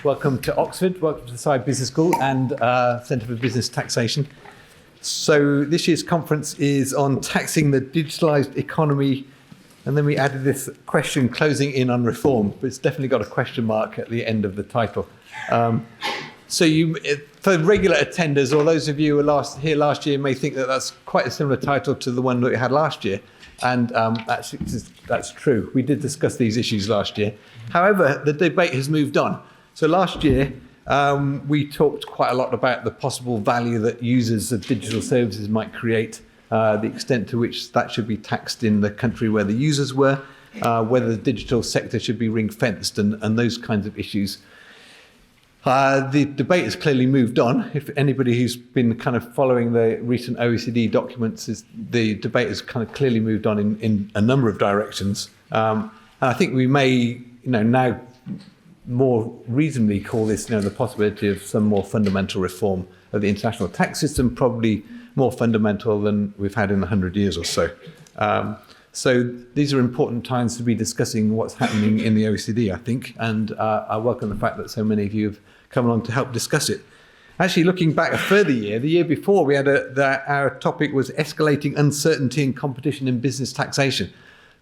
Welcome to Oxford, welcome to the Side Business School and Centre for Business Taxation. So this year's conference is on taxing the digitalised economy, and then we added this question closing in on reform, but it's definitely got a question mark at the end of the title. For regular attenders, or those of you who were here last year may think that that's quite a similar title to the one that we had last year. And that's true. We did discuss these issues last year. However, the debate has moved on. So last year, we talked quite a lot about the possible value that users of digital services might create, the extent to which that should be taxed in the country where the users were, whether the digital sector should be ring-fenced and those kinds of issues. The debate has clearly moved on. If anybody who's been kind of following the recent OECD documents, the debate has kind of clearly moved on in a number of directions. And I think we may, now more reasonably call this, the possibility of some more fundamental reform of the international tax system, probably more fundamental than we've had in 100 years or so. So these are important times to be discussing what's happening in the OECD, I think, and I welcome the fact that so many of you have come along to help discuss it. Actually, looking back a further year, the year before, we had our topic was escalating uncertainty and competition in business taxation.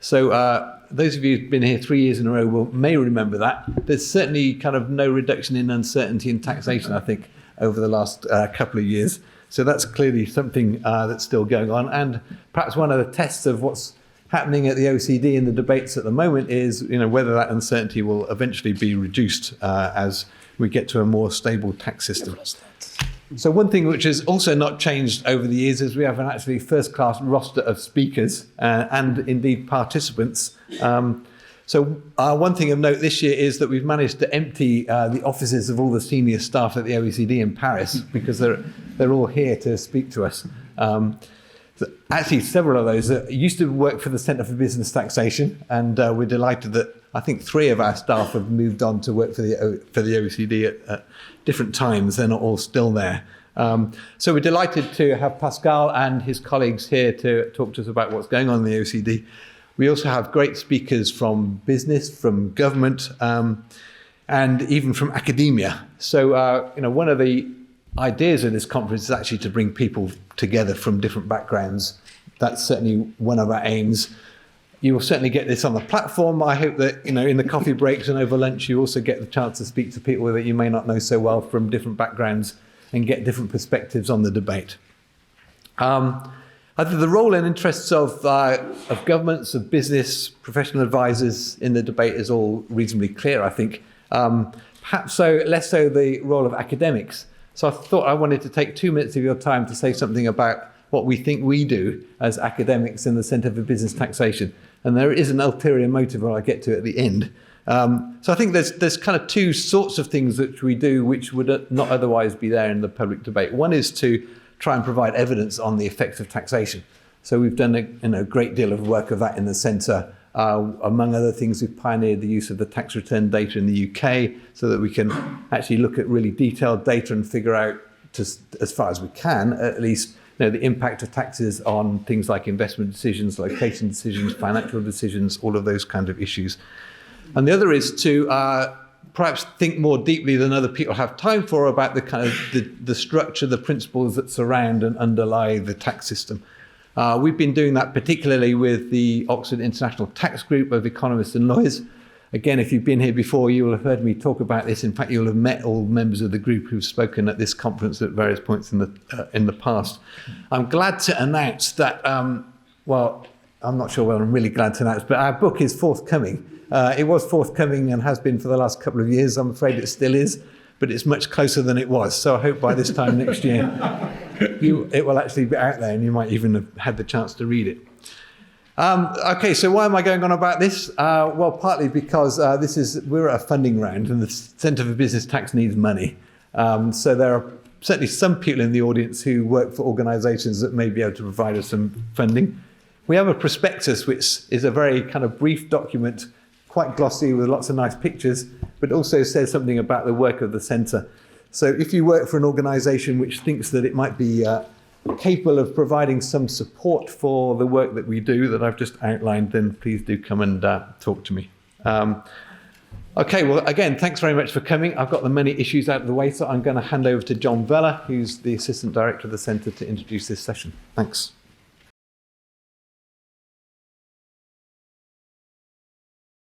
So those of you who've been here 3 years in a row may remember that. There's certainly kind of no reduction in uncertainty in taxation, I think, over the last couple of years. So that's clearly something that's still going on. And perhaps one of the tests of what's happening at the OECD in the debates at the moment is, whether that uncertainty will eventually be reduced as we get to a more stable tax system. So one thing which has also not changed over the years is we have an actually first-class roster of speakers and indeed participants. So one thing of note this year is that we've managed to empty the offices of all the senior staff at the OECD in Paris because they're all here to speak to us. So actually, several of those used to work for the Centre for Business Taxation, and we're delighted that I think 3 of our staff have moved on to work for the OECD at different times. They're not all still there. So we're delighted to have Pascal and his colleagues here to talk to us about what's going on in the OECD. We also have great speakers from business, from government, and even from academia. So, one of the ideas of this conference is actually to bring people together from different backgrounds. That's certainly one of our aims. You will certainly get this on the platform. I hope that, in the coffee breaks and over lunch, you also get the chance to speak to people that you may not know so well from different backgrounds and get different perspectives on the debate. I think the role and interests of governments, of business, professional advisors in the debate is all reasonably clear, I think. Perhaps less so the role of academics. So I thought I wanted to take 2 minutes of your time to say something about what we think we do as academics in the Centre for Business Taxation. And there is an ulterior motive I'll get to at the end. So I think there's kind of 2 sorts of things that we do which would not otherwise be there in the public debate. One is to try and provide evidence on the effects of taxation. So we've done a great deal of work of that in the centre. Among other things, we've pioneered the use of the tax return data in the UK so that we can actually look at really detailed data and figure out, just as far as we can, at least, the impact of taxes on things like investment decisions, location decisions, financial decisions, all of those kind of issues. And the other is to perhaps think more deeply than other people have time for about the kind of the structure, the principles that surround and underlie the tax system. We've been doing that particularly with the Oxford International Tax Group of economists and lawyers. Again, if you've been here before, you will have heard me talk about this. In fact, you'll have met all members of the group who've spoken at this conference at various points in the past. I'm glad to announce that, I'm not sure whether I'm really glad to announce, but our book is forthcoming. It was forthcoming and has been for the last couple of years. I'm afraid it still is, but it's much closer than it was. So I hope by this time next year, it will actually be out there and you might even have had the chance to read it. Okay, so why am I going on about this? Well, partly because we're at a funding round and the Centre for Business Tax needs money. So there are certainly some people in the audience who work for organisations that may be able to provide us some funding. We have a prospectus, which is a very kind of brief document, quite glossy with lots of nice pictures, but also says something about the work of the centre. So if you work for an organisation which thinks that it might be capable of providing some support for the work that we do that I've just outlined, then please do come and talk to me. Okay, well, again, thanks very much for coming. I've got the many issues out of the way, so I'm going to hand over to John Vella, who's the Assistant Director of the Centre, to introduce this session. Thanks.